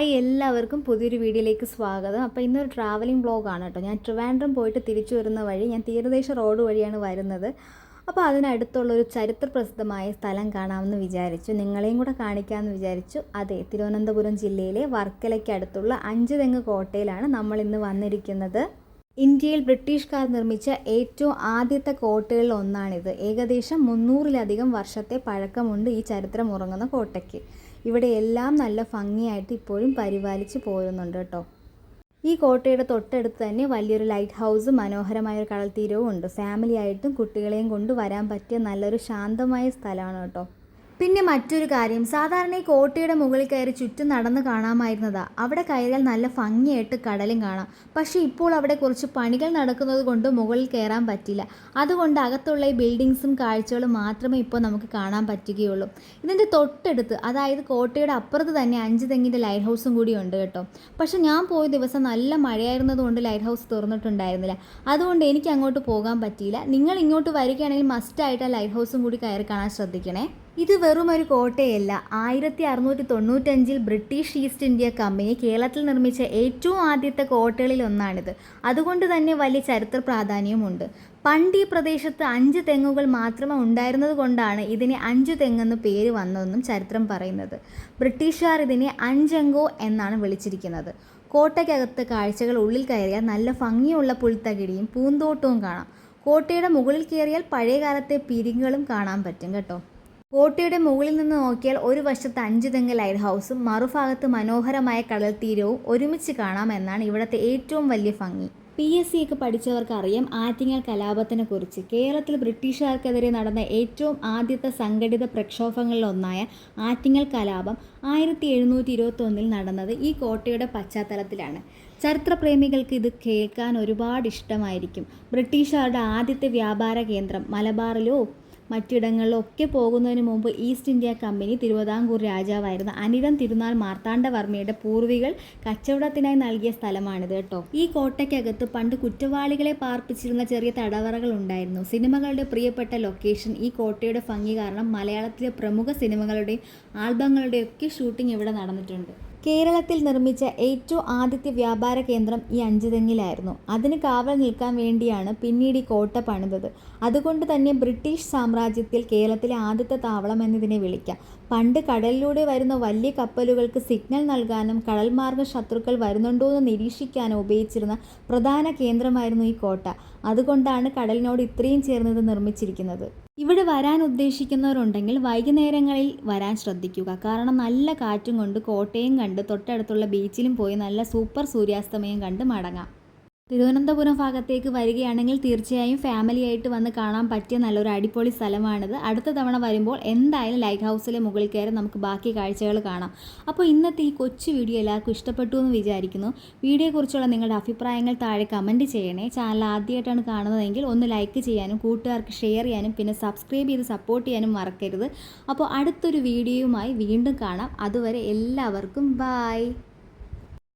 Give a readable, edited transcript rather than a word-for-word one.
Hi, എല്ലാവർക്കും പുതിയൊരു വീഡിയോയിലേക്ക് സ്വാഗതം. അപ്പോൾ ഇന്നൊരു ട്രാവലിംഗ് വ്ളോഗാണ് കേട്ടോ. ഞാൻ ട്രിവാൻഡ്രം പോയിട്ട് തിരിച്ചു വരുന്ന വഴി ഞാൻ തീരദേശ റോഡ് വഴിയാണ് വരുന്നത്. അപ്പോൾ അതിനടുത്തുള്ളൊരു ചരിത്ര പ്രസിദ്ധമായ സ്ഥലം കാണാമെന്ന് വിചാരിച്ചു, നിങ്ങളെയും കൂടെ കാണിക്കാമെന്ന് വിചാരിച്ചു. അതെ, തിരുവനന്തപുരം ജില്ലയിലെ വർക്കലയ്ക്ക് അടുത്തുള്ള അഞ്ചുതെങ്ങ് കോട്ടയിലാണ് നമ്മൾ ഇന്ന് വന്നിരിക്കുന്നത്. ഇന്ത്യയിൽ ബ്രിട്ടീഷുകാർ നിർമ്മിച്ച ഏറ്റവും ആദ്യത്തെ കോട്ടകളിൽ ഒന്നാണിത്. ഏകദേശം 300-ലധികം വർഷത്തെ പഴക്കമുണ്ട് ഈ ചരിത്രം ഉറങ്ങുന്ന കോട്ടയ്ക്ക്. ഇവിടെ എല്ലാം നല്ല ഭംഗിയായിട്ട് ഇപ്പോഴും പരിപാലിച്ച് പോരുന്നുണ്ട് കേട്ടോ. ഈ കോട്ടയുടെ തൊട്ടടുത്ത് തന്നെ വലിയൊരു ലൈറ്റ് ഹൗസും മനോഹരമായൊരു കടൽ തീരവും ഉണ്ട്. ഫാമിലി ആയിട്ടും കുട്ടികളെയും കൊണ്ട് വരാൻ പറ്റിയ നല്ലൊരു ശാന്തമായ സ്ഥലമാണ് കേട്ടോ. പിന്നെ മറ്റൊരു കാര്യം, സാധാരണ ഈ കോട്ടയുടെ മുകളിൽ കയറി ചുറ്റും നടന്ന് കാണാമായിരുന്നതാ. അവിടെ കയറിയാൽ നല്ല ഭംഗിയായിട്ട് കടലും കാണാം. പക്ഷേ ഇപ്പോൾ അവിടെ കുറച്ച് പണികൾ നടക്കുന്നത് കൊണ്ട് മുകളിൽ കയറാൻ പറ്റില്ല. അതുകൊണ്ട് അകത്തുള്ള ഈ ബിൽഡിങ്സും കാഴ്ചകളും മാത്രമേ ഇപ്പോൾ നമുക്ക് കാണാൻ പറ്റുകയുള്ളൂ. ഇതിൻ്റെ തൊട്ടടുത്ത്, അതായത് കോട്ടയുടെ അപ്പുറത്ത് തന്നെ അഞ്ചുതെങ്ങിൻ്റെ ലൈറ്റ് ഹൗസും കൂടി ഉണ്ട് കേട്ടോ. പക്ഷെ ഞാൻ പോയ ദിവസം നല്ല മഴയായിരുന്നതുകൊണ്ട് ലൈറ്റ് ഹൗസ് തുറന്നിട്ടുണ്ടായിരുന്നില്ല. അതുകൊണ്ട് എനിക്ക് അങ്ങോട്ട് പോകാൻ പറ്റിയില്ല. നിങ്ങൾ ഇങ്ങോട്ട് വരികയാണെങ്കിൽ മസ്റ്റായിട്ട് ആ ലൈറ്റ് ഹൗസും കൂടി കയറി കാണാൻ ശ്രദ്ധിക്കണേ. ഇത് വെറും ഒരു കോട്ടയല്ല. 1695 ബ്രിട്ടീഷ് ഈസ്റ്റ് ഇന്ത്യ കമ്പനി കേരളത്തിൽ നിർമ്മിച്ച ഏറ്റവും ആദ്യത്തെ കോട്ടകളിൽ ഒന്നാണിത്. അതുകൊണ്ട് തന്നെ വലിയ ചരിത്ര പ്രാധാന്യവുമുണ്ട്. പണ്ട് ഈ പ്രദേശത്ത് 5 തെങ്ങുകൾ മാത്രമേ ഉണ്ടായിരുന്നത് കൊണ്ടാണ് ഇതിനെ 5 തെങ്ങെന്ന് പേര് വന്നതെന്നും ചരിത്രം പറയുന്നത്. ബ്രിട്ടീഷുകാർ ഇതിനെ അഞ്ചെങ്കോ എന്നാണ് വിളിച്ചിരിക്കുന്നത്. കോട്ടയ്ക്കകത്ത് കാഴ്ചകൾ ഉള്ളിൽ കയറിയാൽ നല്ല ഭംഗിയുള്ള പുൽത്തകിടിയും പൂന്തോട്ടവും കാണാം. കോട്ടയുടെ മുകളിൽ കയറിയാൽ പഴയകാലത്തെ പിരികളും കാണാൻ പറ്റും കേട്ടോ. കോട്ടയുടെ മുകളിൽ നിന്ന് നോക്കിയാൽ ഒരു വശത്ത് അഞ്ചുതെങ്ങ് ലൈറ്റ് ഹൗസും മറുഭാഗത്ത് മനോഹരമായ കടൽ തീരവും ഒരുമിച്ച് കാണാമെന്നാണ് ഇവിടുത്തെ ഏറ്റവും വലിയ ഭംഗി. PSC ഒക്കെ പഠിച്ചവർക്ക് അറിയാം ആറ്റിങ്ങൽ കലാപത്തിനെ കുറിച്ച്. കേരളത്തിൽ ബ്രിട്ടീഷുകാർക്കെതിരെ നടന്ന ഏറ്റവും ആദ്യത്തെ സംഘടിത പ്രക്ഷോഭങ്ങളിലൊന്നായ ആറ്റിങ്ങൽ കലാപം 1721 നടന്നത് ഈ കോട്ടയുടെ പശ്ചാത്തലത്തിലാണ്. ചരിത്രപ്രേമികൾക്ക് ഇത് കേൾക്കാൻ ഒരുപാട് ഇഷ്ടമായിരിക്കും. ബ്രിട്ടീഷുകാരുടെ ആദ്യത്തെ വ്യാപാര കേന്ദ്രം മലബാറിലോ മറ്റിടങ്ങളിലൊക്കെ പോകുന്നതിന് മുമ്പ് ഈസ്റ്റ് ഇന്ത്യ കമ്പനി തിരുവിതാംകൂർ രാജാവായിരുന്ന അനിഴം തിരുനാൾ മാർത്താണ്ഡവർമ്മയുടെ പൂർവികൾ കച്ചവടത്തിനായി നൽകിയ സ്ഥലമാണിത് കേട്ടോ. ഈ കോട്ടയ്ക്കകത്ത് പണ്ട് കുറ്റവാളികളെ പാർപ്പിച്ചിരുന്ന ചെറിയ തടവറകൾ ഉണ്ടായിരുന്നു. സിനിമകളുടെ പ്രിയപ്പെട്ട ലൊക്കേഷൻ. ഈ കോട്ടയുടെ ഭംഗി കാരണം മലയാളത്തിലെ പ്രമുഖ സിനിമകളുടെയും ആൽബങ്ങളുടെയും ഒക്കെ ഷൂട്ടിംഗ് ഇവിടെ നടന്നിട്ടുണ്ട്. കേരളത്തിൽ നിർമ്മിച്ച ഏറ്റവും ആദ്യത്തെ വ്യാപാര കേന്ദ്രം ഈ അഞ്ചുതെങ്ങിലായിരുന്നു. അതിന് കാവൽ നിൽക്കാൻ വേണ്ടിയാണ് പിന്നീട് ഈ കോട്ട പണിതത്. അതുകൊണ്ട് തന്നെ ബ്രിട്ടീഷ് സാമ്രാജ്യത്തിൽ കേരളത്തിലെ ആദ്യത്തെ താവളം എന്നതിനെ വിളിക്കാം. പണ്ട് കടലിലൂടെ വരുന്ന വലിയ കപ്പലുകൾക്ക് സിഗ്നൽ നൽകാനും കടൽമാർഗ ശത്രുക്കൾ വരുന്നുണ്ടോ എന്ന് നിരീക്ഷിക്കാനും ഉപയോഗിച്ചിരുന്ന പ്രധാന കേന്ദ്രമായിരുന്നു ഈ കോട്ട. അതുകൊണ്ടാണ് കടലിനോട് ഇത്രയും ചേർന്നത് നിർമ്മിച്ചിരിക്കുന്നത്. ഇവിടെ വരാൻ ഉദ്ദേശിക്കുന്നവരുണ്ടെങ്കിൽ വൈകുന്നേരങ്ങളിൽ വരാൻ ശ്രദ്ധിക്കുക. കാരണം നല്ല കാറ്റും കൊണ്ട് കോട്ടയും കണ്ട് തൊട്ടടുത്തുള്ള ബീച്ചിലും പോയി നല്ല സൂപ്പർ സൂര്യാസ്തമയം കണ്ട് മടങ്ങാം. തിരുവനന്തപുരം ഭാഗത്തേക്ക് വരികയാണെങ്കിൽ തീർച്ചയായും ഫാമിലിയായിട്ട് വന്ന് കാണാൻ പറ്റിയ നല്ലൊരു അടിപൊളി സ്ഥലമാണിത്. അടുത്ത തവണ വരുമ്പോൾ എന്തായാലും ലൈറ്റ് ഹൗസിലെ മുകളിൽ കയറി നമുക്ക് ബാക്കി കാഴ്ചകൾ കാണാം. അപ്പോൾ ഇന്നത്തെ ഈ കൊച്ചു വീഡിയോ എല്ലാവർക്കും ഇഷ്ടപ്പെട്ടു എന്ന് വിചാരിക്കുന്നു. വീഡിയോയെക്കുറിച്ചുള്ള നിങ്ങളുടെ അഭിപ്രായങ്ങൾ താഴെ കമൻറ്റ് ചെയ്യണേ. ചാനൽ ആദ്യമായിട്ടാണ് കാണുന്നതെങ്കിൽ ഒന്ന് ലൈക്ക് ചെയ്യാനും കൂട്ടുകാർക്ക് ഷെയർ ചെയ്യാനും പിന്നെ സബ്സ്ക്രൈബ് ചെയ്ത് സപ്പോർട്ട് ചെയ്യാനും മറക്കരുത്. അപ്പോൾ അടുത്തൊരു വീഡിയോയുമായി വീണ്ടും കാണാം. അതുവരെ എല്ലാവർക്കും ബൈ.